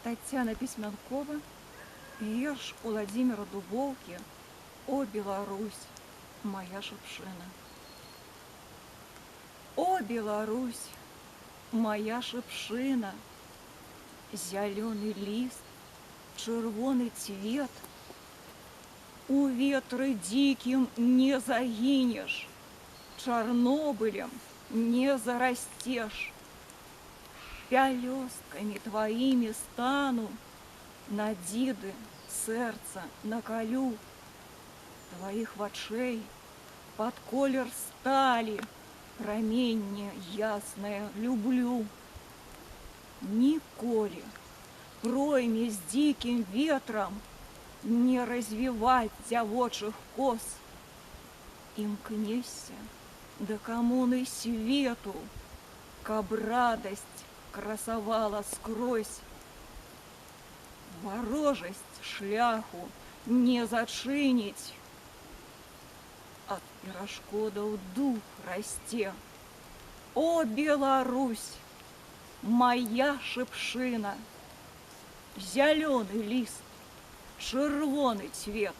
Татьяна Письменкова, вірш Владимира Дубовки «О, Беларусь, моя шипшина». О, Беларусь, моя шипшина, зеленый лист, червоный цвет. У ветры диким не загинешь, Чернобылем не зарастешь. Пялёстками твоими стану, на диды сердца наколю. Твоих вачэй под колер стали променне ясное люблю. Николи пройме с диким ветром не развивать дзявочых кос. Імкнешся до коммуны свету, каб радость красовала скрозь. Ворожесть шляху не зачинить, от перашкодаў дух расте. О, Беларусь, моя шипшина, зеленый лист, червоный цвет.